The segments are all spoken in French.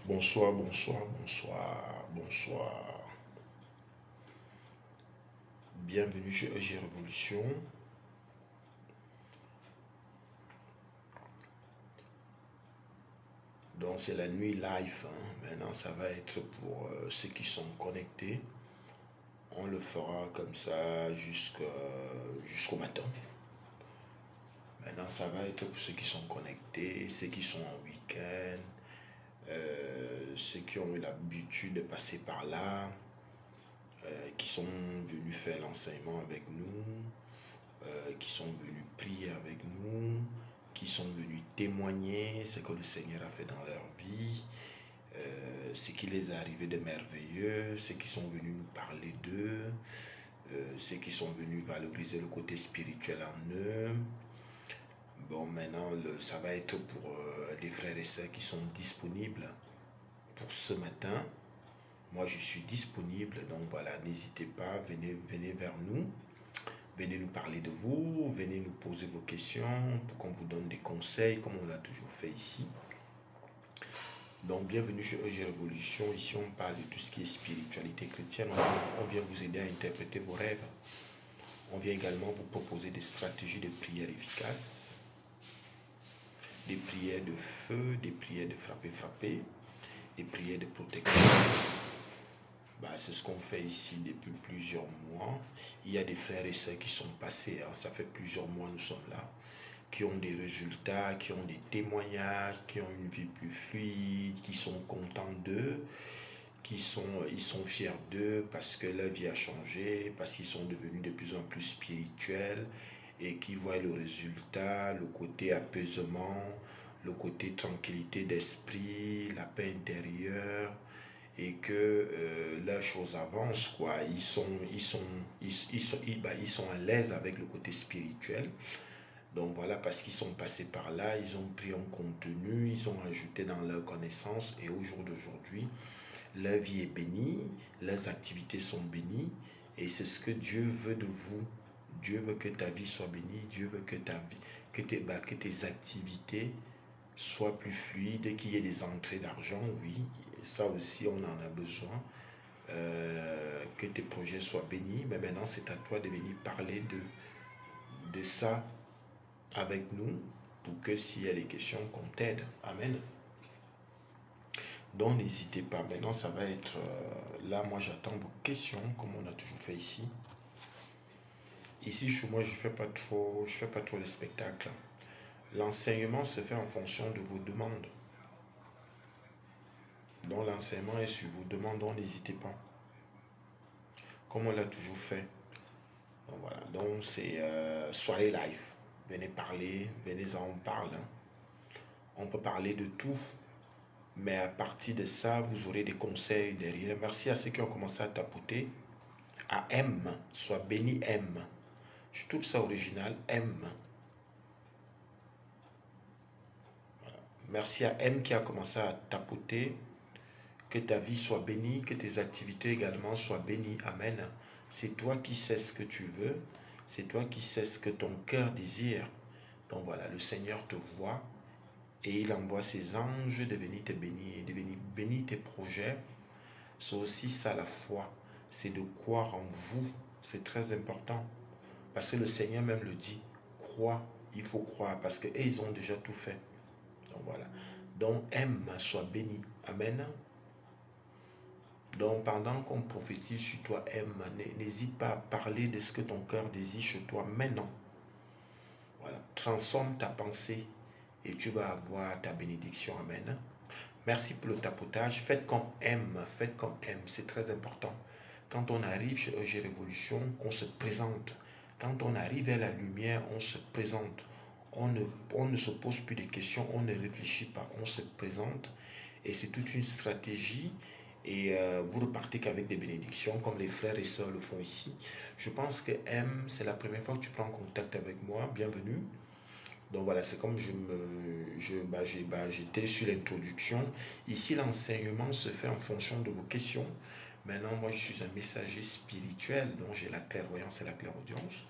Bonsoir, bonsoir, bonsoir, bonsoir. Bienvenue chez EG Révolution. Donc c'est la nuit live, hein. Maintenant ça va être pour ceux qui sont connectés. On le fera comme ça jusqu'au matin. Maintenant ça va être pour ceux qui sont connectés, ceux qui sont en week-end, ceux qui ont eu l'habitude de passer par là, qui sont venus faire l'enseignement avec nous, qui sont venus prier avec nous, qui sont venus témoigner ce que le Seigneur a fait dans leur vie, ce qui les est arrivé de merveilleux, ceux qui sont venus nous parler d'eux, ceux qui sont venus valoriser le côté spirituel en eux. Bon, maintenant, ça va être pour les frères et sœurs qui sont disponibles pour ce matin. Moi, je suis disponible, donc voilà, n'hésitez pas, venez vers nous. Venez nous parler de vous, venez nous poser vos questions pour qu'on vous donne des conseils comme on l'a toujours fait ici. Donc bienvenue chez EG Révolution. Ici on parle de tout ce qui est spiritualité chrétienne. On vient vous aider à interpréter vos rêves. On vient également vous proposer des stratégies de prière efficaces, des prières de feu, des prières de frapper, des prières de protection. C'est ce qu'on fait ici depuis plusieurs mois. Il y a des frères et sœurs qui sont passés, hein. Ça fait plusieurs mois nous sommes là, qui ont des résultats, qui ont des témoignages, qui ont une vie plus fluide, qui sont contents d'eux, ils sont fiers d'eux parce que leur vie a changé, parce qu'ils sont devenus de plus en plus spirituels et qui voient le résultat, le côté apaisement, le côté tranquillité d'esprit, la paix intérieure, et que la chose avance, quoi. Ils sont à l'aise avec le côté spirituel. Donc voilà, parce qu'ils sont passés par là, ils ont pris en contenu, ils ont ajouté dans leur connaissance, et au jour d'aujourd'hui, leur vie est bénie, leurs activités sont bénies, et c'est ce que Dieu veut de vous. Dieu veut que ta vie soit bénie, Dieu veut que tes activités soient plus fluides, qu'il y ait des entrées d'argent, oui, ça aussi on en a besoin. Que tes projets soient bénis, mais maintenant c'est à toi de venir parler de ça avec nous pour que s'il y a des questions, qu'on t'aide. Amen. Donc n'hésitez pas. Maintenant, ça va être là. Moi, j'attends vos questions, comme on a toujours fait ici. Ici, chez moi, je fais pas trop les spectacles. L'enseignement se fait en fonction de vos demandes. Donc l'enseignement est sur vos demandes. Donc n'hésitez pas. Comme on l'a toujours fait. Donc voilà. Donc c'est soirée live. Venez parler, venez-en, on parle. On peut parler de tout. Mais à partir de ça, vous aurez des conseils derrière. Merci à ceux qui ont commencé à tapoter. À M, soit béni M. Je trouve ça original, M. Voilà. Merci à M qui a commencé à tapoter. Que ta vie soit bénie, que tes activités également soient bénies. Amen. C'est toi qui sais ce que tu veux. C'est toi qui sais ce que ton cœur désire. Donc voilà, le Seigneur te voit et il envoie ses anges de venir te bénir, de venir bénir tes projets. C'est aussi ça la foi. C'est de croire en vous. C'est très important. Parce que le Seigneur même le dit. Crois, il faut croire. Parce qu'ils ont déjà tout fait. Donc voilà. Donc aime, sois béni. Amen. Donc pendant qu'on prophétise sur toi, aime, n'hésite pas à parler de ce que ton cœur désire chez toi maintenant. Voilà. Transforme ta pensée et tu vas avoir ta bénédiction. Amen. Merci pour le tapotage. Faites comme aime. Faites comme aime. C'est très important. Quand on arrive chez EG Révolution, on se présente. Quand on arrive à la lumière, on se présente. On ne se pose plus de questions, on ne réfléchit pas, on se présente. Et c'est toute une stratégie. Et vous repartez qu'avec des bénédictions, comme les frères et sœurs le font ici. Je pense que M, c'est la première fois que tu prends contact avec moi. Bienvenue. Donc voilà, c'est comme j'étais sur l'introduction. Ici, l'enseignement se fait en fonction de vos questions. Maintenant, moi, je suis un messager spirituel, donc j'ai la clairvoyance et la clairaudience.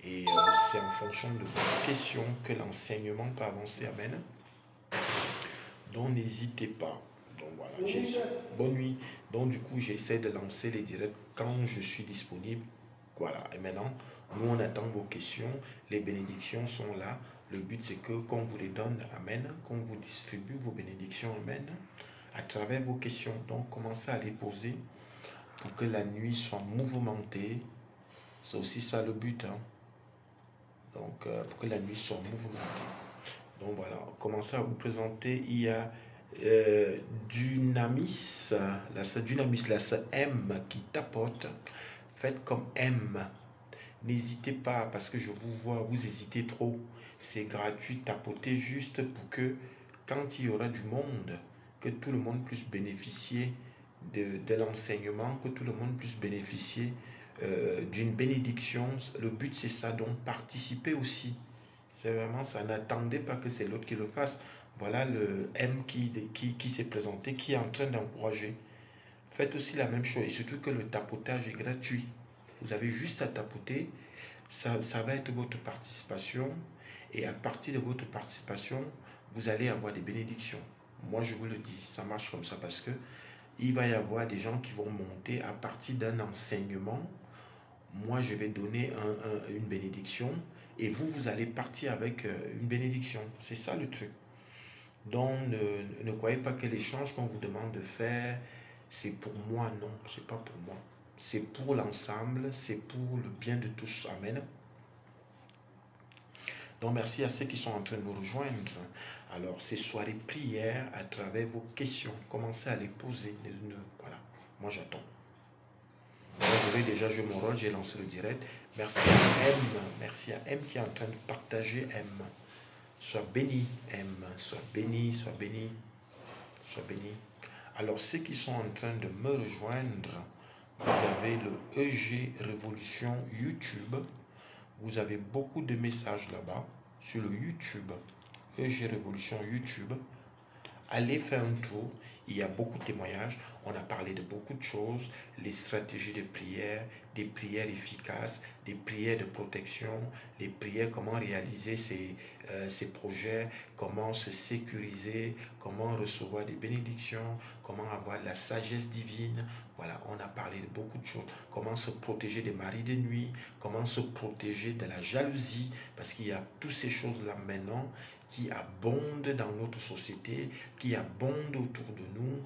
Et c'est en fonction de vos questions que l'enseignement peut avancer. Amen. Donc, n'hésitez pas. Donc voilà, bonne nuit. Donc du coup, j'essaie de lancer les directs quand je suis disponible. Voilà, et maintenant, nous on attend vos questions. Les bénédictions sont là. Le but c'est que qu'on vous les donne, amen, qu'on vous distribue vos bénédictions, amen, à travers vos questions. Donc commencez à les poser pour que la nuit soit mouvementée. C'est aussi ça le but, hein. Donc pour que la nuit soit mouvementée. Donc voilà, commencez à vous présenter. Il y a Dynamis, la sœur Dynamis, la sœur M qui tapote. Faites comme M. N'hésitez pas parce que je vous vois, vous hésitez trop. C'est gratuit, tapotez juste pour que quand il y aura du monde, que tout le monde puisse bénéficier de l'enseignement, que tout le monde puisse bénéficier d'une bénédiction. Le but c'est ça, donc participez aussi. C'est vraiment ça, n'attendez pas que c'est l'autre qui le fasse. Voilà le M qui s'est présenté, qui est en train d'encourager. Faites aussi la même chose et surtout que le tapotage est gratuit. Vous avez juste à tapoter, ça va être votre participation et à partir de votre participation, vous allez avoir des bénédictions. Moi, je vous le dis, ça marche comme ça parce que il va y avoir des gens qui vont monter à partir d'un enseignement. Moi, je vais donner une bénédiction et vous allez partir avec une bénédiction. C'est ça le truc. Donc, ne croyez pas que l'échange qu'on vous demande de faire, c'est pour moi. Non, c'est pas pour moi. C'est pour l'ensemble, c'est pour le bien de tous. Amen. Donc, merci à ceux qui sont en train de nous rejoindre. Alors, ces soirées prières à travers vos questions, commencez à les poser. Voilà, moi j'attends. Je vais déjà jouer mon rôle, j'ai lancé le direct. Merci à M, merci à M qui est en train de partager M. Sois béni, M, sois béni, sois béni, sois béni. Alors, ceux qui sont en train de me rejoindre, vous avez le EG Révolution YouTube. Vous avez beaucoup de messages là-bas sur le YouTube, EG Révolution YouTube. Allez faire un tour, il y a beaucoup de témoignages, on a parlé de beaucoup de choses, les stratégies de prière, des prières efficaces, des prières de protection, les prières, comment réaliser ces projets, comment se sécuriser, comment recevoir des bénédictions, comment avoir la sagesse divine. Voilà, on a parlé de beaucoup de choses, comment se protéger des maris de nuit, comment se protéger de la jalousie, parce qu'il y a toutes ces choses-là maintenant qui abondent dans notre société, qui abondent autour de nous.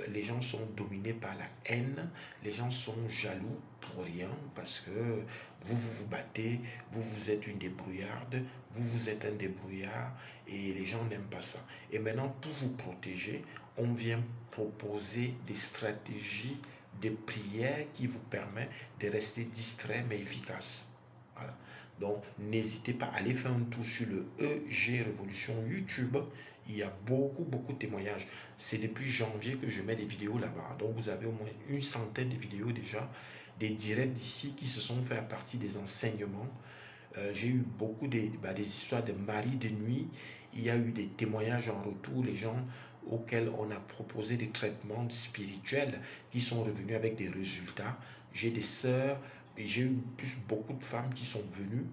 Les gens sont dominés par la haine, les gens sont jaloux pour rien parce que vous battez, vous êtes une débrouillarde, vous êtes un débrouillard et les gens n'aiment pas ça. Et maintenant, pour vous protéger, on vient proposer des stratégies de prière qui vous permettent de rester distrait mais efficace. Voilà. Donc, n'hésitez pas à aller faire un tour sur le EG Révolution YouTube. Il y a beaucoup de témoignages. C'est depuis janvier que je mets des vidéos là-bas. Donc, vous avez au moins une centaine de vidéos déjà, des directs d'ici qui se sont faits à partir des enseignements. J'ai eu beaucoup des histoires de maris de nuit. Il y a eu des témoignages en retour, les gens auxquels on a proposé des traitements spirituels qui sont revenus avec des résultats. J'ai des sœurs, j'ai eu beaucoup de femmes qui sont venues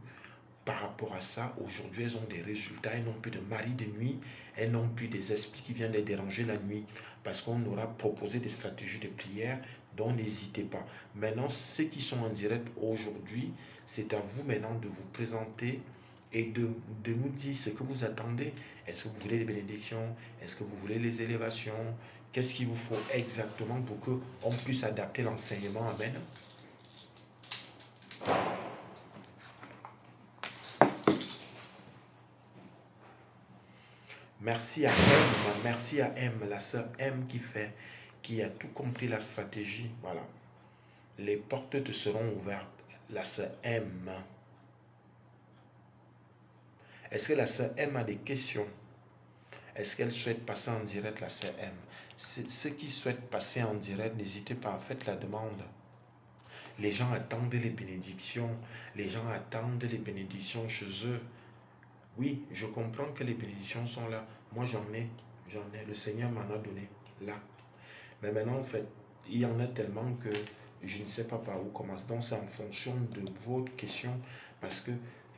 par rapport à ça. Aujourd'hui, elles ont des résultats, elles n'ont plus de mari de nuit, elles n'ont plus des esprits qui viennent les déranger la nuit parce qu'on aura proposé des stratégies de prière. Donc n'hésitez pas. Maintenant, ceux qui sont en direct aujourd'hui, c'est à vous maintenant de vous présenter et de nous dire ce que vous attendez. Est-ce que vous voulez les bénédictions? Est-ce que vous voulez les élévations? Qu'est-ce qu'il vous faut exactement pour qu'on puisse adapter l'enseignement? Amen. Merci à M, la sœur M qui a tout compris la stratégie. Voilà. Les portes te seront ouvertes. La sœur M. Est-ce que la sœur M a des questions? Est-ce qu'elle souhaite passer en direct, la sœur M? Ceux qui souhaitent passer en direct, n'hésitez pas, faites la demande. Les gens attendent les bénédictions. Les gens attendent les bénédictions chez eux. Oui, je comprends que les bénédictions sont là. Moi, j'en ai. Le Seigneur m'en a donné là. Mais maintenant, en fait, il y en a tellement que je ne sais pas par où commencer. Donc, c'est en fonction de votre question parce que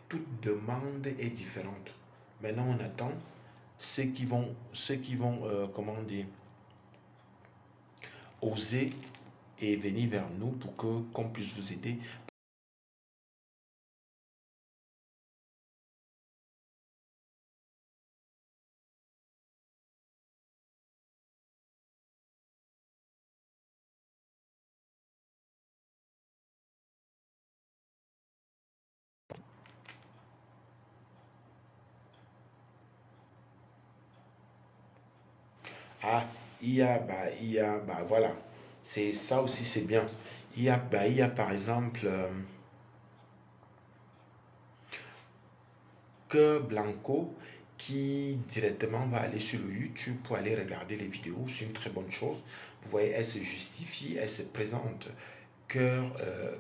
toute demande est différente. Maintenant, on attend. comment dire, oser et venir vers nous pour qu'on puisse vous aider. Ah, voilà. C'est ça aussi, c'est bien. Il y a par exemple Cœur Blanco qui directement va aller sur le YouTube pour aller regarder les vidéos. C'est une très bonne chose. Vous voyez, elle se justifie, elle se présente. Cœur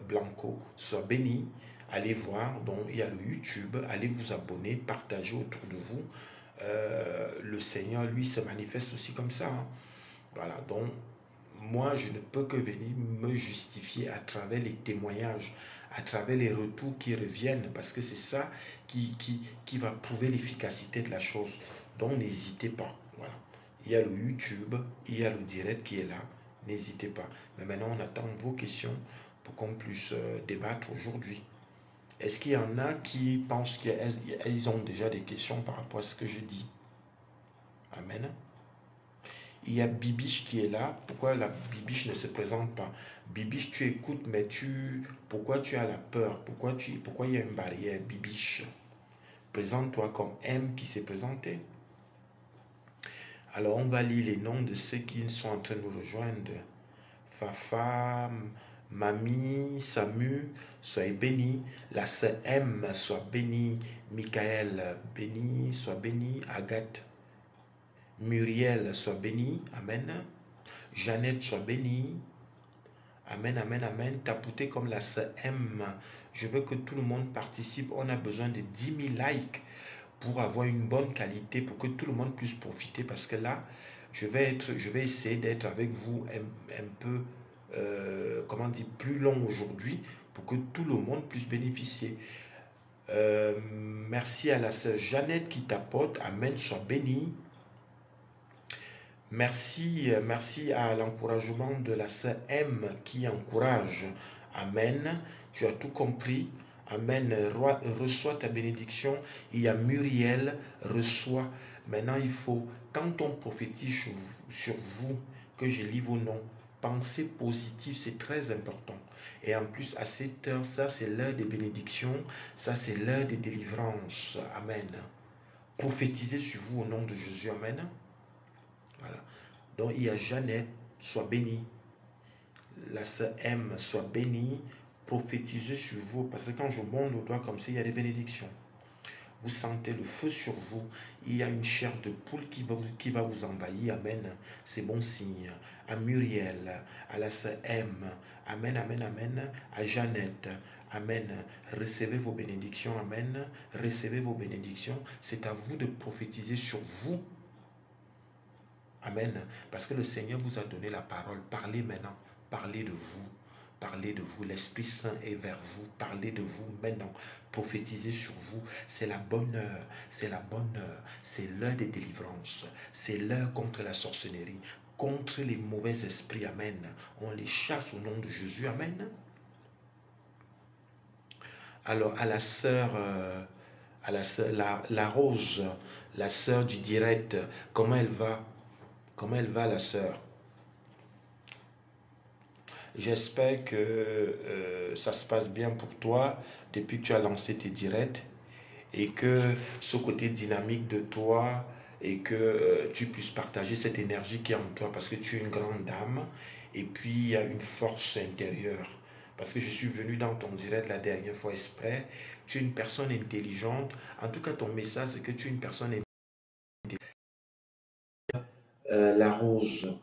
Blanco, soit béni. Allez voir, donc il y a le YouTube, allez vous abonner, partagez autour de vous. Le Seigneur, lui, se manifeste aussi comme ça, hein. Voilà, donc moi, je ne peux que venir me justifier à travers les témoignages, à travers les retours qui reviennent, parce que c'est ça qui va prouver l'efficacité de la chose. Donc, n'hésitez pas. Voilà. Il y a le YouTube, il y a le direct qui est là. N'hésitez pas. Mais maintenant, on attend vos questions pour qu'on puisse débattre aujourd'hui. Est-ce qu'il y en a qui pensent qu'ils ont déjà des questions par rapport à ce que je dis? Amen. Il y a Bibiche qui est là. Pourquoi la Bibiche ne se présente pas? Bibiche, tu écoutes, mais pourquoi tu as la peur? Pourquoi il y a une barrière, Bibiche? Présente-toi comme M qui s'est présenté. Alors, on va lire les noms de ceux qui sont en train de nous rejoindre. Fafa, Mamie, Samu, soyez bénis. La sœur M, soit bénie. Michael, béni, soit béni. Agathe, Muriel, soit bénie. Amen. Jeannette, soit bénie. Amen, amen, amen. Tapoutez comme la sœur M. Je veux que tout le monde participe. On a besoin de 10 000 likes pour avoir une bonne qualité, pour que tout le monde puisse profiter. Parce que là, je vais essayer d'être avec vous un peu, comment dire, plus long aujourd'hui pour que tout le monde puisse bénéficier. Merci à la sœur Jeannette qui tapote. Amen, sois bénie. Merci à l'encouragement de la sœur M qui encourage. Amen. Tu as tout compris. Amen. Reçois ta bénédiction. Il y a Muriel, reçois. Maintenant, quand on prophétise sur vous, que je lis vos noms, pensez positif, c'est très important. Et en plus, à cette heure, ça c'est l'heure des bénédictions, ça c'est l'heure des délivrances. Amen. Prophétisez sur vous au nom de Jésus. Amen. Voilà. Donc il y a Jeannette, sois bénie. La sœur M, sois bénie. Prophétisez sur vous, parce que quand je monte le doigt comme ça, il y a des bénédictions. Vous sentez le feu sur vous. Il y a une chair de poule qui va vous envahir. Amen. C'est bon signe. À Muriel, à la sœur M. Amen, amen, amen. À Jeannette. Amen. Recevez vos bénédictions. Amen. Recevez vos bénédictions. C'est à vous de prophétiser sur vous. Amen. Parce que le Seigneur vous a donné la parole. Parlez maintenant. Parlez de vous. Parlez de vous. L'Esprit Saint est vers vous. Parlez de vous maintenant. Prophétisez sur vous. C'est la bonne heure. C'est la bonne heure. C'est l'heure des délivrances. C'est l'heure contre la sorcellerie. Contre les mauvais esprits. Amen. On les chasse au nom de Jésus. Amen. Alors, à la sœur, la Rose, la sœur du direct, comment elle va? Comment elle va, la sœur? J'espère que ça se passe bien pour toi depuis que tu as lancé tes directs et que ce côté dynamique de toi et que tu puisses partager cette énergie qui est en toi parce que tu es une grande dame et puis il y a une force intérieure. Parce que je suis venu dans ton direct la dernière fois exprès. Tu es une personne intelligente. En tout cas, ton message, c'est que tu es une personne intelligente. La rose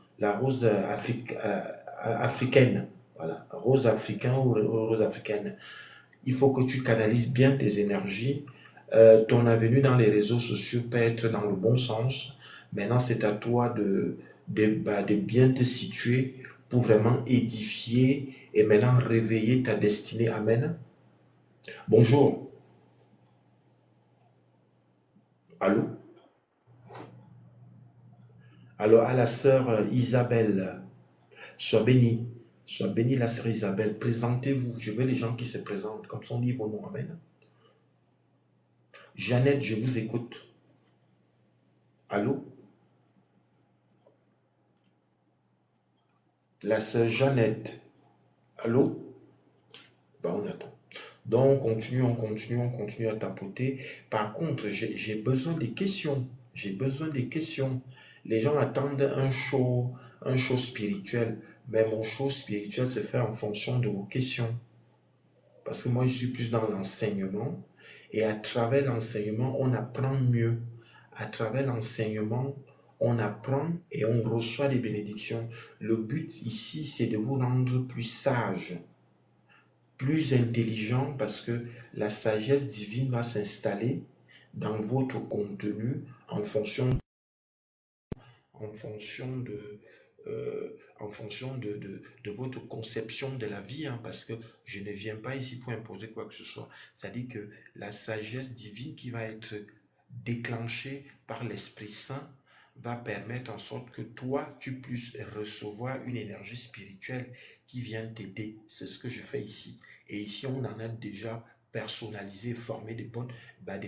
africaine. Voilà, rose africaine ou rose africaine. Il faut que tu canalises bien tes énergies. Ton avenue dans les réseaux sociaux peut être dans le bon sens. Maintenant, c'est à toi de bien te situer pour vraiment édifier et maintenant réveiller ta destinée. Amen. Bonjour. Allô? Alors, à la sœur Isabelle, sois bénie la sœur Isabelle, présentez-vous. Je veux les gens qui se présentent, comme son livre au nom, amen. Jeannette, je vous écoute. Allô? La sœur Jeannette, allô? Ben, on attend. Donc, on continue à tapoter. Par contre, j'ai besoin des questions. J'ai besoin des questions. Les gens attendent un show spirituel. Mais mon show spirituel se fait en fonction de vos questions. Parce que moi, je suis plus dans l'enseignement. Et à travers l'enseignement, on apprend mieux. À travers l'enseignement, on apprend et on reçoit des bénédictions. Le but ici, c'est de vous rendre plus sage, plus intelligent, parce que la sagesse divine va s'installer dans votre contenu en fonction de votre conception de la vie, hein, parce que je ne viens pas ici pour imposer quoi que ce soit. C'est-à-dire que la sagesse divine qui va être déclenchée par l'Esprit Saint va permettre en sorte que toi, tu puisses recevoir une énergie spirituelle qui vient t'aider. C'est ce que je fais ici. Et ici, on en a déjà personnalisé, formé des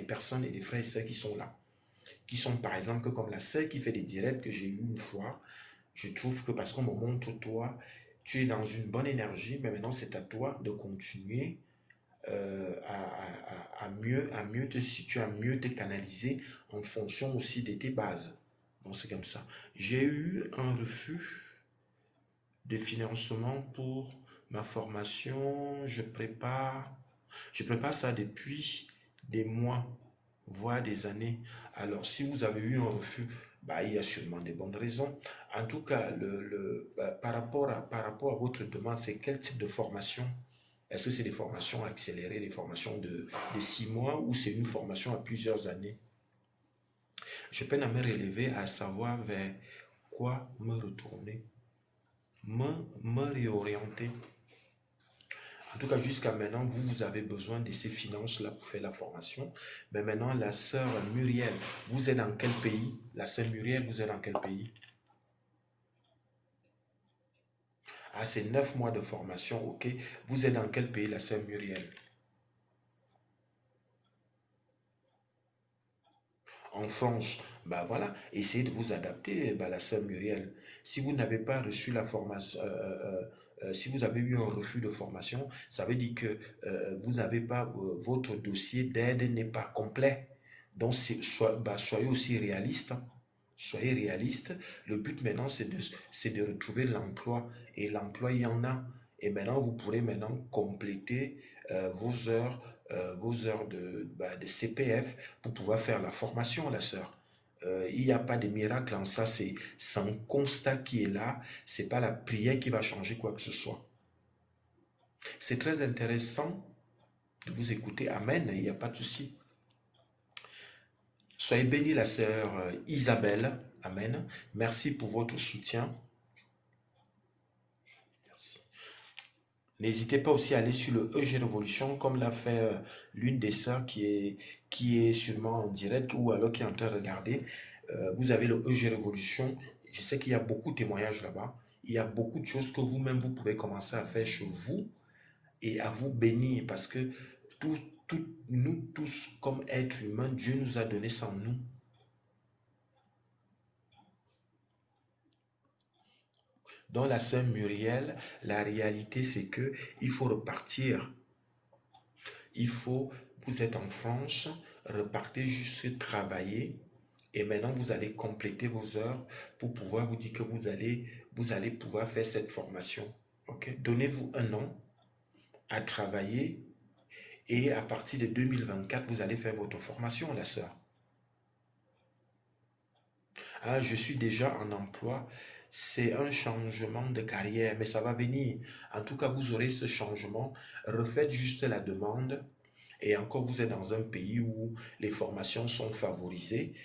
personnes et des frères et sœurs qui sont là, qui sont par exemple comme la sœur qui fait des directs que j'ai eu une fois. Je trouve que parce qu'on me montre toi, tu es dans une bonne énergie, mais maintenant c'est à toi de continuer à mieux te situer, à mieux te canaliser en fonction aussi de tes bases. Donc c'est comme ça. J'ai eu un refus de financement pour ma formation. Je prépare ça depuis des mois, voire des années. Alors, si vous avez eu un refus, bah, il y a sûrement des bonnes raisons. En tout cas, par rapport à votre demande, c'est quel type de formation? Est-ce que c'est des formations accélérées, des formations de 6 mois ou c'est une formation à plusieurs années? Je peine à me relever, à savoir vers quoi me retourner, me réorienter. En tout cas, jusqu'à maintenant, vous avez besoin de ces finances-là pour faire la formation. Mais maintenant, la sœur Muriel, vous êtes dans quel pays? La sœur Muriel, vous êtes dans quel pays? Ah, c'est 9 mois de formation, ok. Vous êtes dans quel pays, la sœur Muriel? En France. Bah voilà, essayez de vous adapter, bah, la sœur Muriel. Si vous n'avez pas reçu la formation, si vous avez eu un refus de formation, ça veut dire que vous n'avez pas, votre dossier d'aide n'est pas complet. Donc, soyez aussi réaliste, hein. Soyez réaliste. Le but maintenant, c'est de retrouver l'emploi. Et l'emploi, il y en a. Et maintenant, vous pourrez maintenant compléter vos heures de CPF pour pouvoir faire la formation, la sœur. Il n'y a pas de miracle en ça, c'est un constat qui est là, c'est pas la prière qui va changer quoi que ce soit. C'est très intéressant de vous écouter, amen, il n'y a pas de souci. Soyez bénie la sœur Isabelle, amen. Merci pour votre soutien. Merci. N'hésitez pas aussi à aller sur le EG Révolution, comme l'a fait l'une des sœurs qui est sûrement en direct ou alors qui est en train de regarder. Vous avez le EG Révolution. Je sais qu'il y a beaucoup de témoignages là-bas. Il y a beaucoup de choses que vous-même, vous pouvez commencer à faire chez vous et à vous bénir parce que tout, nous tous, comme êtres humains, Dieu nous a donné sans nous. Dans la sœur Muriel, la réalité, c'est que il faut repartir. Il faut, vous êtes en France, repartez juste travailler et maintenant vous allez compléter vos heures pour pouvoir vous dire que vous allez pouvoir faire cette formation. Ok? Donnez-vous un an à travailler et à partir de 2024, vous allez faire votre formation, la sœur. Ah, je suis déjà en emploi. C'est un changement de carrière, mais ça va venir. En tout cas, vous aurez ce changement. Refaites juste la demande. Et encore, vous êtes dans un pays où les formations sont favorisées.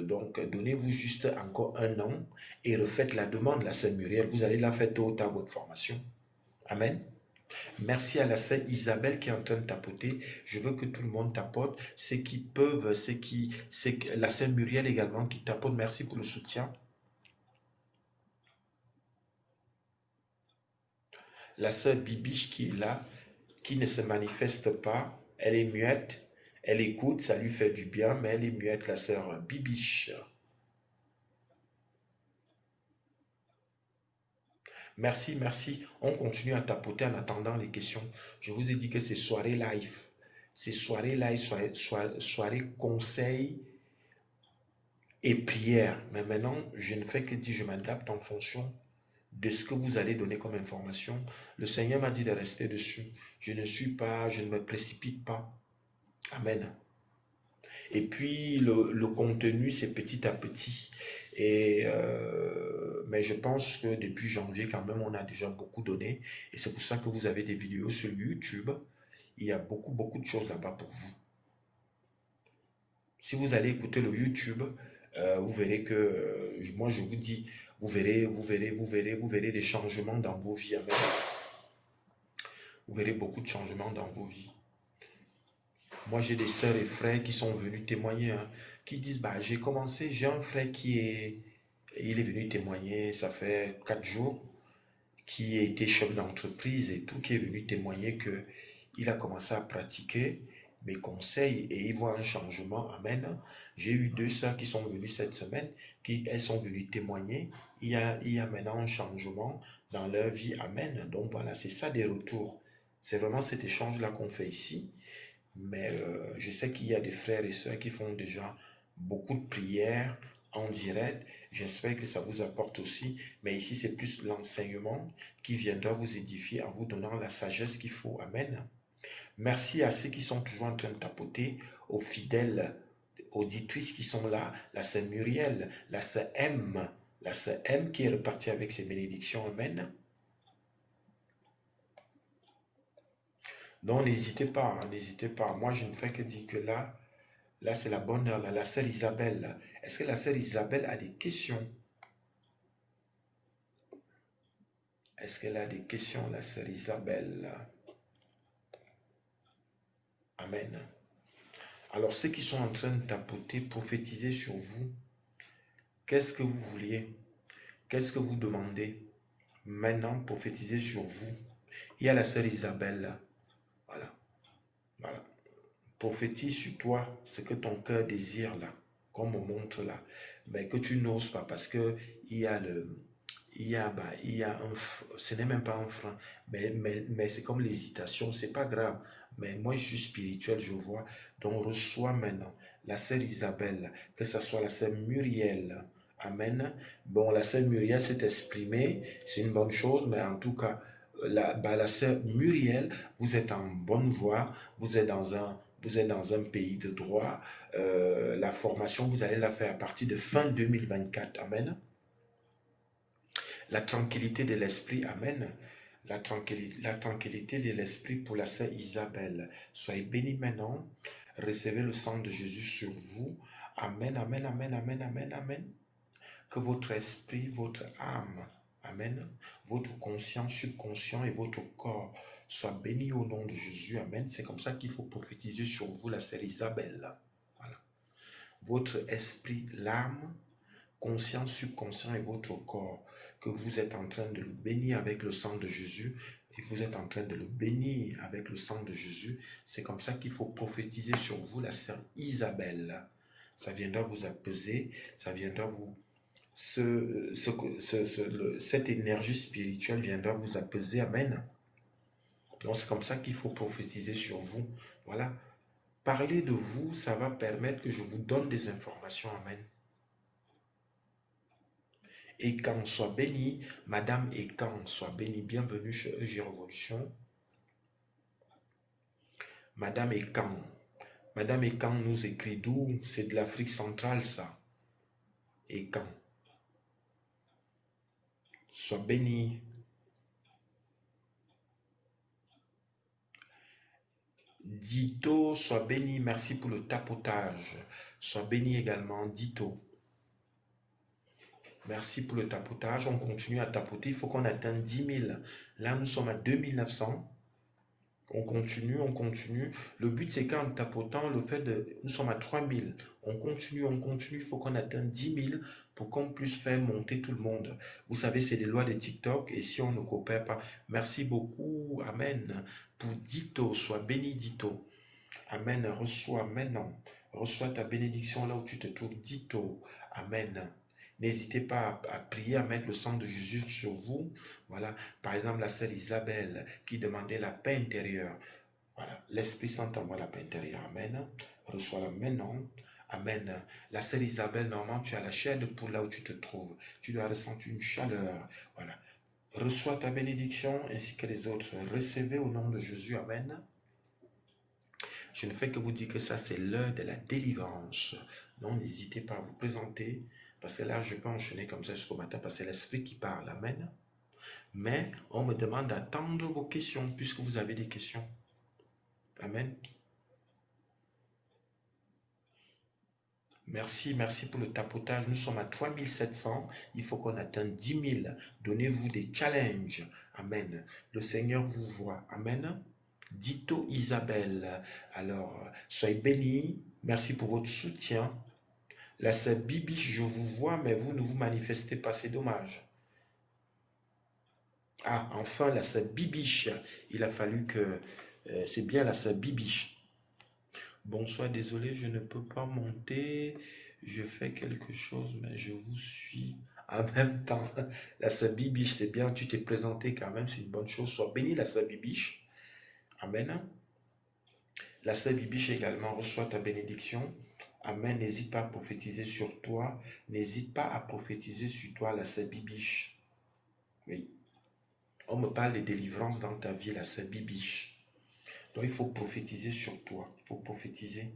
Donc, donnez-vous juste encore un an et refaites la demande, la sœur Muriel. Vous allez la faire tôt ou tard, votre formation. Amen. Merci à la sœur Isabelle qui est en train de tapoter. Je veux que tout le monde tapote. Ceux qui peuvent, la sœur Muriel également qui tapote. Merci pour le soutien. La sœur Bibiche qui est là, qui ne se manifeste pas, elle est muette, elle écoute, ça lui fait du bien, mais elle est muette, la sœur Bibiche. Merci, merci. On continue à tapoter en attendant les questions. Je vous ai dit que c'est soirée live. C'est soirée live, soirée conseil et prière. Mais maintenant, je ne fais que dire, je m'adapte en fonction de ce que vous allez donner comme information. Le Seigneur m'a dit de rester dessus. Je ne me précipite pas. Amen. Et puis, le contenu, c'est petit à petit. Mais je pense que depuis janvier, quand même, on a déjà beaucoup donné. Et c'est pour ça que vous avez des vidéos sur YouTube. Il y a beaucoup, beaucoup de choses là-bas pour vous. Si vous allez écouter le YouTube, vous verrez que, moi, je vous dis, vous verrez des changements dans vos vies. Amen. Vous verrez beaucoup de changements dans vos vies. Moi, j'ai des sœurs et frères qui sont venus témoigner, hein, qui disent, bah, j'ai un frère il est venu témoigner, ça fait 4 jours, qui a été chef d'entreprise et tout, qui est venu témoigner que il a commencé à pratiquer mes conseils et il voit un changement. Amen. J'ai eu 2 sœurs qui sont venues cette semaine, elles sont venues témoigner. Il y a maintenant un changement dans leur vie. Amen. Donc voilà, c'est ça des retours. C'est vraiment cet échange-là qu'on fait ici. Mais je sais qu'il y a des frères et sœurs qui font déjà beaucoup de prières en direct. J'espère que ça vous apporte aussi. Mais ici, c'est plus l'enseignement qui viendra vous édifier en vous donnant la sagesse qu'il faut. Amen. Merci à ceux qui sont toujours en train de tapoter, aux fidèles auditrices qui sont là, la sœur Muriel, la sœur M qui est repartie avec ses bénédictions. Amen. Donc n'hésitez pas, hein, n'hésitez pas. Moi, je ne fais que dire que là, c'est la bonne heure, là, la sœur Isabelle. Est-ce que la sœur Isabelle a des questions? Est-ce qu'elle a des questions, la sœur Isabelle? Amen. Alors, ceux qui sont en train de tapoter, prophétiser sur vous, qu'est-ce que vous vouliez? Qu'est-ce que vous demandez? Maintenant, prophétiser sur vous. Il y a la sœur Isabelle, là. Voilà, voilà. Prophétise sur toi ce que ton cœur désire, là, comme on montre là. Mais que tu n'oses pas parce que il y a le, il y a ce n'est même pas un frein, mais c'est comme l'hésitation, c'est pas grave. Mais moi, je suis spirituel, je vois. Donc, reçois maintenant la sœur Isabelle, que ce soit la sœur Muriel. Amen. Bon, la sœur Muriel s'est exprimée, c'est une bonne chose, mais en tout cas, la sœur Muriel, vous êtes en bonne voie, vous êtes dans un pays de droit. La formation, vous allez la faire à partir de fin 2024. Amen. La tranquillité de l'esprit, amen. La tranquillité de l'esprit pour la sœur Isabelle. Soyez bénis maintenant. Recevez le sang de Jésus sur vous. Amen, amen, amen, amen, amen, amen. Que votre esprit, votre âme, amen, votre conscient, subconscient et votre corps soient bénis au nom de Jésus. Amen. C'est comme ça qu'il faut prophétiser sur vous, la sœur Isabelle. Voilà. Votre esprit, l'âme, conscient, subconscient et votre corps, que vous êtes en train de le bénir avec le sang de Jésus, et vous êtes en train de le bénir avec le sang de Jésus. C'est comme ça qu'il faut prophétiser sur vous, la sœur Isabelle. Ça viendra vous apaiser, ça viendra vous... cette énergie spirituelle viendra vous apaiser. Amen. Donc c'est comme ça qu'il faut prophétiser sur vous. Voilà. Parler de vous, ça va permettre que je vous donne des informations. Amen. Ekan soit béni, Madame Ekan soit bénie, bienvenue chez EG Révolution. Madame Ekan, Madame Ekan nous écrit d'où? C'est de l'Afrique centrale ça. Ekan, soit béni. Dito, soit béni, merci pour le tapotage. Sois béni également, Dito. Merci pour le tapotage. On continue à tapoter. Il faut qu'on atteigne 10 000. Là, nous sommes à 2 900. On continue, on continue. Le but, c'est qu'en tapotant, le fait de... Nous sommes à 3000. On continue, on continue. Il faut qu'on atteigne 10 000 pour qu'on puisse faire monter tout le monde. Vous savez, c'est des lois de TikTok et si on ne coopère pas. Merci beaucoup. Amen. Pour Dito, sois béni, Dito. Amen. Reçois maintenant. Reçois ta bénédiction là où tu te trouves. Dito. Amen. N'hésitez pas à prier, à mettre le sang de Jésus sur vous. Voilà. Par exemple, la sœur Isabelle qui demandait la paix intérieure. Voilà. L'Esprit Saint envoie la paix intérieure. Amen. Reçois-la maintenant. Amen. La sœur Isabelle, normalement, tu as la chair de poule là où tu te trouves. Tu dois ressentir une chaleur. Voilà. Reçois ta bénédiction ainsi que les autres. Recevez au nom de Jésus. Amen. Je ne fais que vous dire que ça, c'est l'heure de la délivrance. Donc, n'hésitez pas à vous présenter, parce que là, je peux enchaîner comme ça jusqu'au matin, parce que c'est l'Esprit qui parle. Amen. Mais on me demande d'attendre vos questions, puisque vous avez des questions. Amen. Merci, merci pour le tapotage. Nous sommes à 3700. Il faut qu'on atteigne 10 000. Donnez-vous des challenges. Amen. Le Seigneur vous voit. Amen. Dito Isabelle. Alors, soyez bénis. Merci pour votre soutien. La sœur Bibiche, je vous vois, mais vous ne vous manifestez pas, c'est dommage. Ah, enfin, la sœur Bibiche. Il a fallu que... c'est bien la sœur Bibiche. Bonsoir, désolé, je ne peux pas monter. Je fais quelque chose, mais je vous suis en même temps. La sœur Bibiche, c'est bien, tu t'es présenté quand même, c'est une bonne chose. Sois béni, la sœur Bibiche. Amen. La sœur Bibiche également reçoit ta bénédiction. Amen. N'hésite pas à prophétiser sur toi. N'hésite pas à prophétiser sur toi, la sœur Bibiche. Oui. On me parle de délivrance dans ta vie, la sœur Bibiche. Donc il faut prophétiser sur toi. Il faut prophétiser.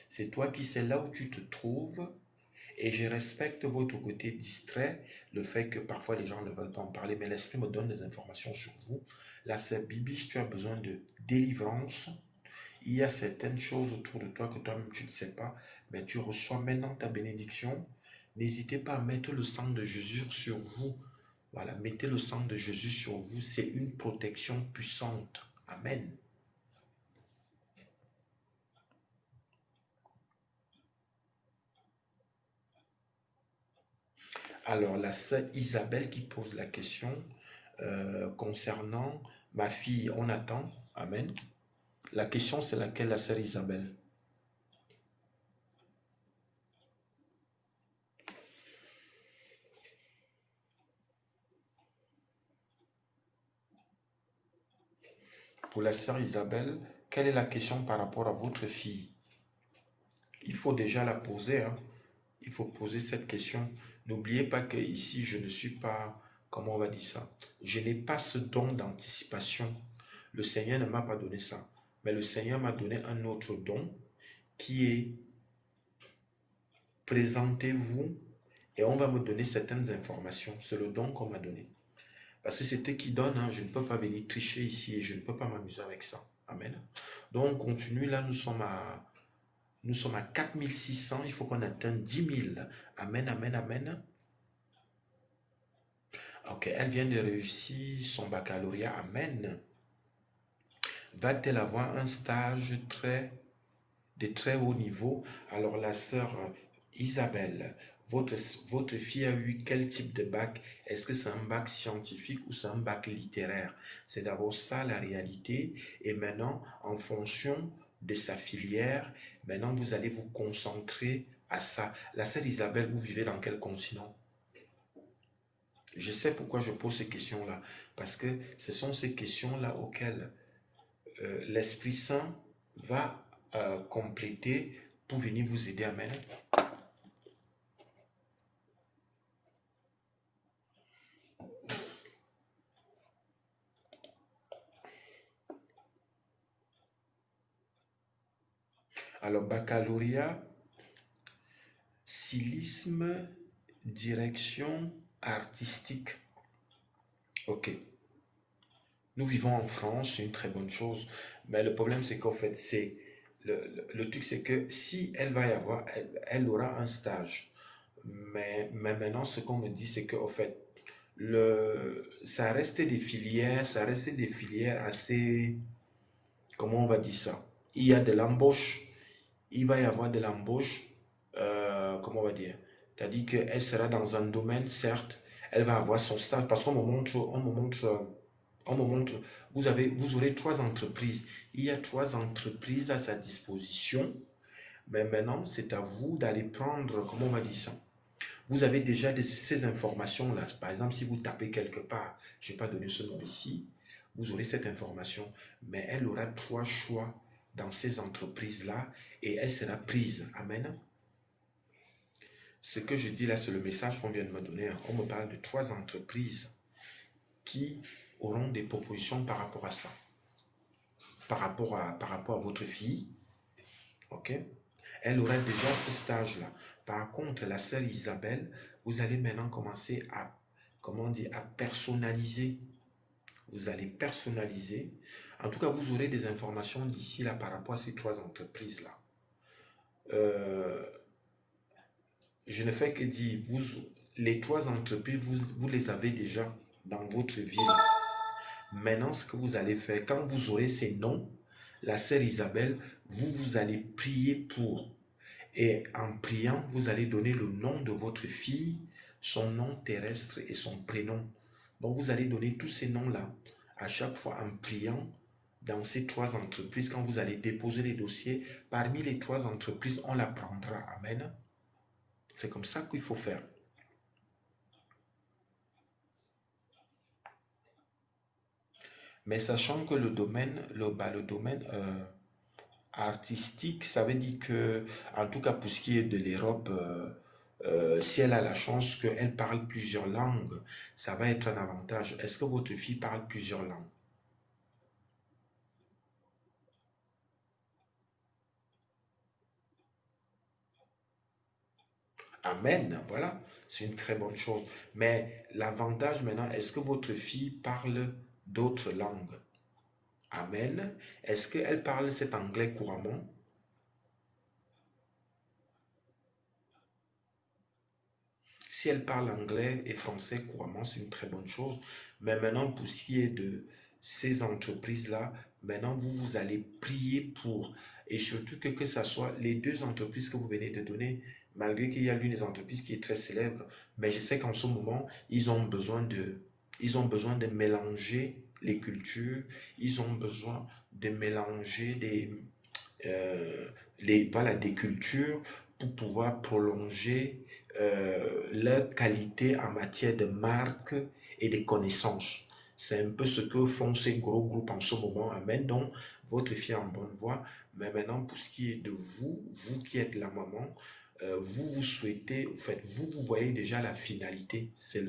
C'est toi qui sais là où tu te trouves. Et je respecte votre côté distrait, le fait que parfois les gens ne veulent pas en parler, mais l'esprit me donne des informations sur vous. La sœur Bibiche, tu as besoin de délivrance. Il y a certaines choses autour de toi que toi-même tu ne sais pas, mais tu reçois maintenant ta bénédiction. N'hésitez pas à mettre le sang de Jésus sur vous. Voilà, mettez le sang de Jésus sur vous, c'est une protection puissante. Amen. Alors, la sœur Isabelle qui pose la question concernant ma fille, on attend. Amen. La question, c'est laquelle, la sœur Isabelle? Pour la sœur Isabelle, quelle est la question par rapport à votre fille? Il faut déjà la poser, hein. Il faut poser cette question. N'oubliez pas que ici, je ne suis pas, comment on va dire ça, je n'ai pas ce don d'anticipation. Le Seigneur ne m'a pas donné ça. Mais le Seigneur m'a donné un autre don qui est présentez-vous et on va me donner certaines informations. C'est le don qu'on m'a donné. Parce que c'était qui donne, hein, je ne peux pas venir tricher ici et je ne peux pas m'amuser avec ça. Amen. Donc on continue, là nous sommes à 4600, il faut qu'on atteigne 10 000. Amen, amen, amen. Ok, elle vient de réussir son baccalauréat. Amen. Va-t-elle avoir un stage de très haut niveau? Alors la sœur Isabelle, votre, votre fille a eu quel type de bac? Est-ce que c'est un bac scientifique ou c'est un bac littéraire? C'est d'abord ça la réalité. Et maintenant, en fonction de sa filière, maintenant vous allez vous concentrer à ça. La sœur Isabelle, vous vivez dans quel continent? Je sais pourquoi je pose ces questions-là. Parce que ce sont ces questions-là auxquelles l'Esprit Saint va compléter pour venir vous aider. Amen. Alors, baccalauréat, stylisme, direction artistique. Ok. Nous vivons en France, c'est une très bonne chose. Mais le problème, c'est qu'en fait, c'est le truc, c'est que si elle va y avoir, elle aura un stage. Mais maintenant, ce qu'on me dit, c'est qu'en fait, ça reste des filières assez comment on va dire ça? Il y a de l'embauche, il va y avoir de l'embauche, comment on va dire? C'est-à-dire qu'elle sera dans un domaine, certes, elle va avoir son stage, parce qu'on me montre, vous aurez trois entreprises. Il y a trois entreprises à sa disposition, mais maintenant, c'est à vous d'aller prendre, comment on va dire ça? Vous avez déjà ces informations-là. Par exemple, si vous tapez quelque part, je n'ai pas donné ce nom ici, vous aurez cette information, mais elle aura trois choix dans ces entreprises-là et elle sera prise. Amen. Ce que je dis là, c'est le message qu'on vient de me donner. On me parle de trois entreprises qui auront des propositions par rapport à ça, par rapport à votre fille. OK? Elle aura déjà ce stage-là. Par contre, la sœur Isabelle, vous allez maintenant commencer à, comment dire, à personnaliser. Vous allez personnaliser. En tout cas, vous aurez des informations d'ici là par rapport à ces trois entreprises-là. Euh, je ne fais que dire, les trois entreprises, vous les avez déjà dans votre ville. Maintenant, ce que vous allez faire, quand vous aurez ces noms, la sœur Isabelle, vous allez prier pour. Et en priant, vous allez donner le nom de votre fille, son nom terrestre et son prénom. Donc, vous allez donner tous ces noms-là à chaque fois en priant dans ces trois entreprises. Quand vous allez déposer les dossiers, parmi les trois entreprises, on la prendra. Amen. C'est comme ça qu'il faut faire. Mais sachant que le domaine, le domaine artistique, ça veut dire que, en tout cas pour ce qui est de l'Europe, si elle a la chance qu'elle parle plusieurs langues, ça va être un avantage. Est-ce que votre fille parle plusieurs langues? Amen, voilà, c'est une très bonne chose. Mais l'avantage maintenant, est-ce que votre fille parle d'autres langues? Amen. Est-ce qu'elle parle cet anglais couramment? Si elle parle anglais et français couramment, c'est une très bonne chose. Mais maintenant, pour ce qui est de ces entreprises-là, maintenant, vous allez prier pour. Et surtout que ce soit les deux entreprises que vous venez de donner, malgré qu'il y a l'une des entreprises qui est très célèbre, mais je sais qu'en ce moment, ils ont besoin de mélanger les cultures, ils ont besoin de mélanger voilà, des cultures pour pouvoir prolonger leur qualité en matière de marque et de connaissances. C'est un peu ce que font ces gros groupes en ce moment. Amen. Donc, votre fille est en bonne voie. Mais maintenant, pour ce qui est de vous, vous qui êtes la maman, vous souhaitez, en fait, vous voyez déjà la finalité. C'est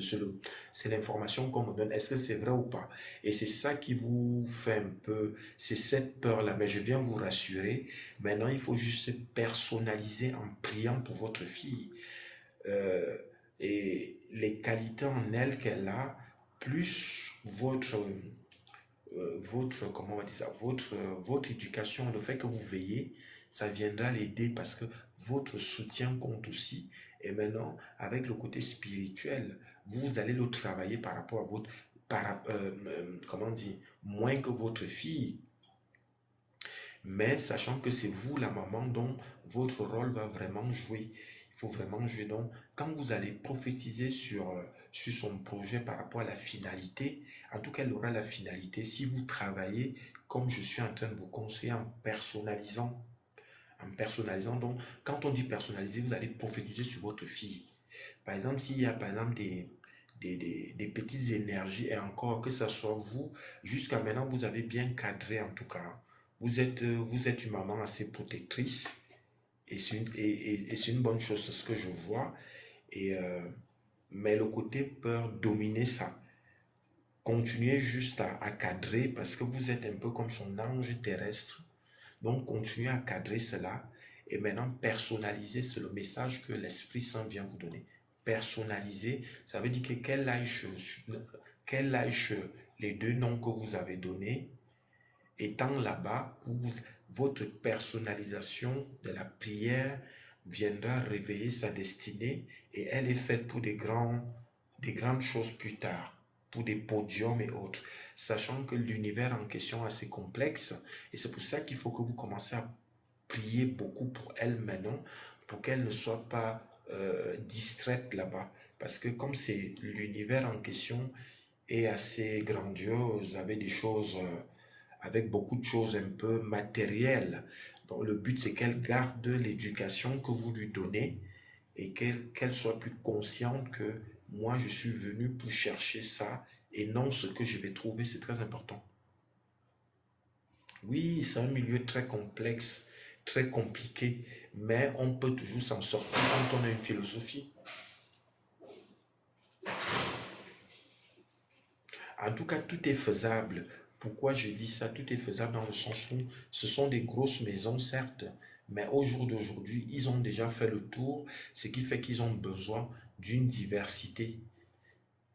l'information qu'on me donne. Est-ce que c'est vrai ou pas? Et c'est ça qui vous fait un peu, c'est cette peur-là. Mais je viens vous rassurer. Maintenant, il faut juste personnaliser en priant pour votre fille. Euh, et les qualités en elle qu'elle a, plus comment on va dire ça, votre éducation, le fait que vous veillez, ça viendra l'aider parce que votre soutien compte aussi. Et maintenant, avec le côté spirituel, vous allez le travailler par rapport à comment dire, moins que votre fille. Mais sachant que c'est vous, la maman, dont votre rôle va vraiment jouer. Il faut vraiment jouer. Donc, quand vous allez prophétiser sur son projet par rapport à la finalité, en tout cas, elle aura la finalité si vous travaillez comme je suis en train de vous conseiller en personnalisant. En personnalisant. Donc, quand on dit personnaliser, vous allez prophétiser sur votre fille. Par exemple, s'il y a par exemple des petites énergies, et encore que ce soit vous, jusqu'à maintenant, vous avez bien cadré en tout cas. Vous êtes une maman assez protectrice et c'est une bonne chose, c'est ce que je vois. Et, mais le côté peur dominer ça. Continuez juste à cadrer parce que vous êtes un peu comme son ange terrestre. Donc, continuez à cadrer cela et maintenant personnaliser, c'est le message que l'Esprit Saint vient vous donner. Personnaliser, ça veut dire que qu'elle lâche les deux noms que vous avez donnés. Étant là-bas, votre personnalisation de la prière viendra réveiller sa destinée et elle est faite pour des grandes choses plus tard. pour des podiums et autres, sachant que l'univers en question est assez complexe et c'est pour ça qu'il faut que vous commencez à prier beaucoup pour elle maintenant, pour qu'elle ne soit pas distraite là-bas. Parce que comme c'est l'univers en question est assez grandiose, avec des choses, avec beaucoup de choses un peu matérielles. Donc le but c'est qu'elle garde l'éducation que vous lui donnez et qu'elle soit plus consciente que moi je suis venu pour chercher ça et non ce que je vais trouver, c'est très important. Oui, c'est un milieu très complexe, très compliqué, mais on peut toujours s'en sortir quand on a une philosophie. En tout cas, tout est faisable. Pourquoi je dis ça? Tout est faisable dans le sens où ce sont des grosses maisons, certes, mais au jour d'aujourd'hui, ils ont déjà fait le tour, ce qui fait qu'ils ont besoin d'une diversité.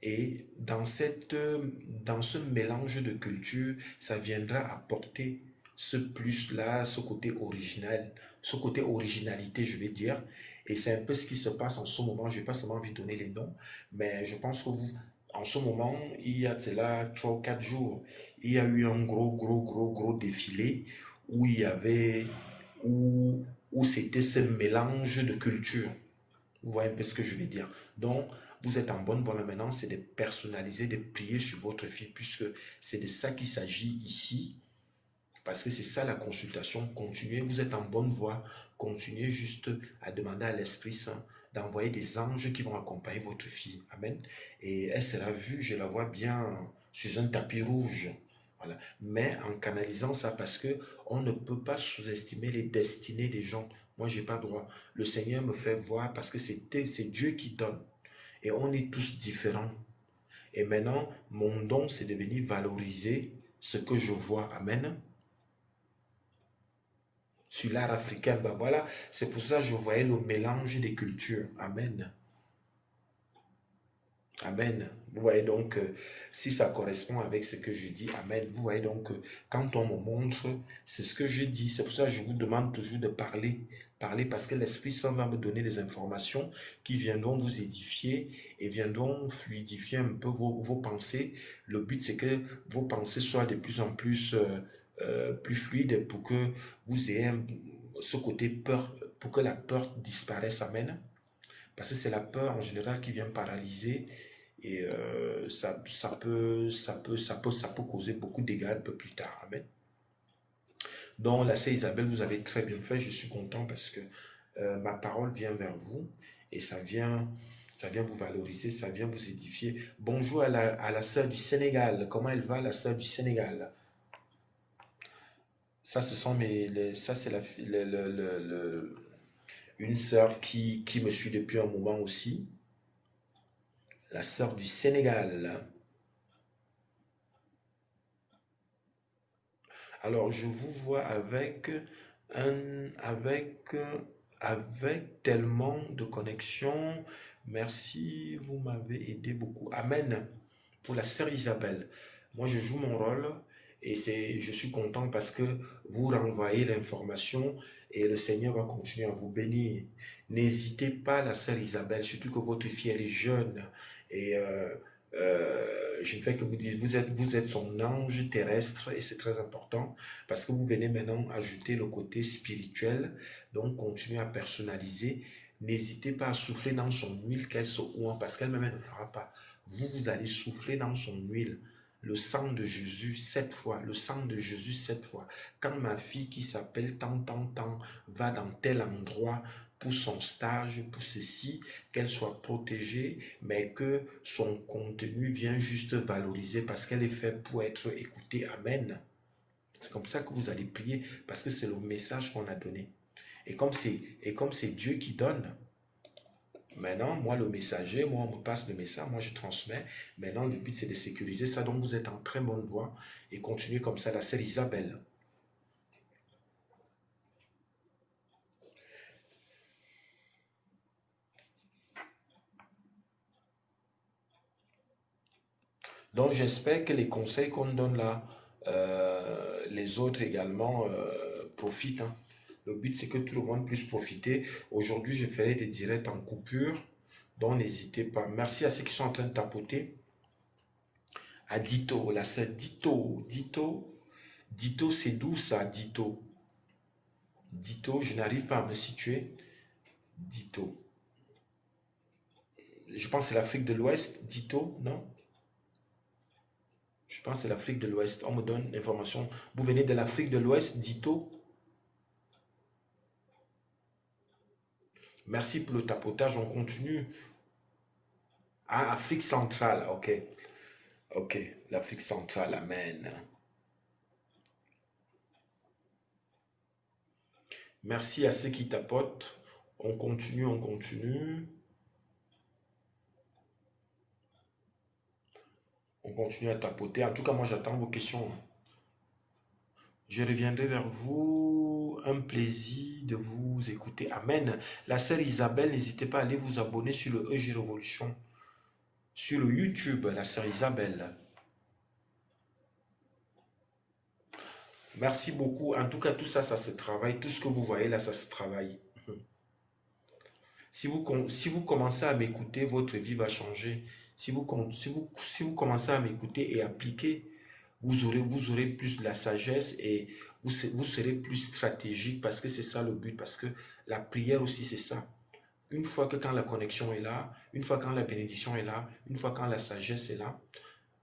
Et dans ce mélange de cultures, ça viendra apporter ce plus-là, ce côté original, ce côté originalité, je vais dire. Et c'est un peu ce qui se passe en ce moment. Je n'ai pas seulement envie de donner les noms, mais je pense que vous, en ce moment, il y a de cela 3 ou 4 jours, il y a eu un gros défilé où il y avait, où, où c'était ce mélange de cultures. Vous voyez un peu ce que je veux dire. Donc, vous êtes en bonne voie maintenant, c'est de personnaliser, de prier sur votre fille, puisque c'est de ça qu'il s'agit ici, parce que c'est ça la consultation. Continuez, vous êtes en bonne voie, continuez juste à demander à l'Esprit Saint d'envoyer des anges qui vont accompagner votre fille. Amen. Et elle sera vue, je la vois bien, sur un tapis rouge. Voilà. Mais en canalisant ça, parce que on ne peut pas sous-estimer les destinées des gens. Moi, j'ai pas droit. Le Seigneur me fait voir parce que c'est Dieu qui donne. Et on est tous différents. Et maintenant, mon don, c'est de venir valoriser ce que je vois. Amen. Sur l'art africain, ben voilà, c'est pour ça que je voyais le mélange des cultures. Amen. Amen. Vous voyez donc, si ça correspond avec ce que je dis, Amen. Vous voyez donc, quand on me montre, c'est ce que je dis. C'est pour ça que je vous demande toujours de parler. Parler parce que l'Esprit Saint va me donner des informations qui viendront vous édifier et viendront fluidifier un peu vos pensées. Le but, c'est que vos pensées soient de plus en plus, plus fluides pour que vous ayez ce côté peur, pour que la peur disparaisse. Amen. Parce que c'est la peur en général qui vient paralyser et ça peut causer beaucoup de dégâts un peu plus tard. Amen. Donc, la sœur Isabelle, vous avez très bien fait. Je suis content parce que ma parole vient vers vous et ça vient vous valoriser, ça vient vous édifier. Bonjour à la sœur du Sénégal. Comment elle va, la sœur du Sénégal? Ça, ce sont ça, c'est une sœur qui me suit depuis un moment aussi. La sœur du Sénégal. Alors, je vous vois un, avec, avec tellement de connexions. Merci, vous m'avez aidé beaucoup. Amen. Pour la sœur Isabelle, moi je joue mon rôle et je suis content parce que vous renvoyez l'information et le Seigneur va continuer à vous bénir. N'hésitez pas, la sœur Isabelle, surtout que votre fille elle est jeune et je ne fais que vous dire, vous êtes son ange terrestre et c'est très important parce que vous venez maintenant ajouter le côté spirituel, donc continuez à personnaliser. N'hésitez pas à souffler dans son huile qu'elle se oint parce qu'elle-même ne fera pas. Vous allez souffler dans son huile le sang de Jésus 7 fois, le sang de Jésus 7 fois. Quand ma fille qui s'appelle tant va dans tel endroit pour son stage, pour ceci, qu'elle soit protégée, mais que son contenu vient juste valoriser parce qu'elle est faite pour être écoutée. Amen. C'est comme ça que vous allez prier parce que c'est le message qu'on a donné. Et comme c'est Dieu qui donne, maintenant, moi, le messager, moi, on me passe le message, moi, je transmets. Maintenant, le but, c'est de sécuriser ça. Donc, vous êtes en très bonne voie et continuez comme ça. La sœur Isabelle. Donc, j'espère que les conseils qu'on donne là, les autres également profitent, hein. Le but, c'est que tout le monde puisse profiter. Aujourd'hui, je ferai des directs en coupure. Donc, n'hésitez pas. Merci à ceux qui sont en train de tapoter. À Dito, là c'est Dito. Dito, c'est d'où ça, Dito? Dito, je n'arrive pas à me situer. Dito. Je pense que c'est l'Afrique de l'Ouest, Dito, non? Je pense que c'est l'Afrique de l'Ouest. On me donne l'information. Vous venez de l'Afrique de l'Ouest, Dito? Merci pour le tapotage, on continue. Ah, Afrique centrale, ok. Ok, l'Afrique centrale, amen. Merci à ceux qui tapotent. On continue, on continue. On continue à tapoter. En tout cas, moi, j'attends vos questions. Je reviendrai vers vous. Un plaisir de vous écouter. Amen. La sœur Isabelle, n'hésitez pas à aller vous abonner sur le EG Révolution. Sur le YouTube, la sœur Isabelle. Merci beaucoup. En tout cas, tout ça, ça se travaille. Tout ce que vous voyez là, ça se travaille. Si vous commencez à m'écouter, votre vie va changer. Si vous commencez à m'écouter et appliquer, vous aurez plus de la sagesse et vous serez plus stratégique parce que c'est ça le but. Parce que la prière aussi, c'est ça. Une fois que quand la connexion est là, une fois quand la bénédiction est là, une fois quand la sagesse est là,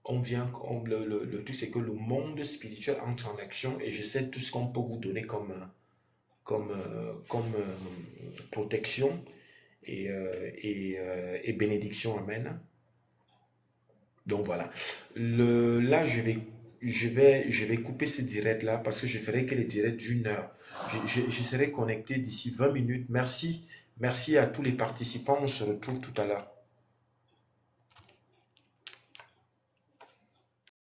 on vient, le truc c'est que le monde spirituel entre en action et je sais tout ce qu'on peut vous donner comme protection et bénédiction. Amen. Donc voilà. Là, je vais couper ce direct-là parce que je ferai que les directs d'une heure. Je serai connecté d'ici 20 minutes. Merci. Merci à tous les participants. On se retrouve tout à l'heure.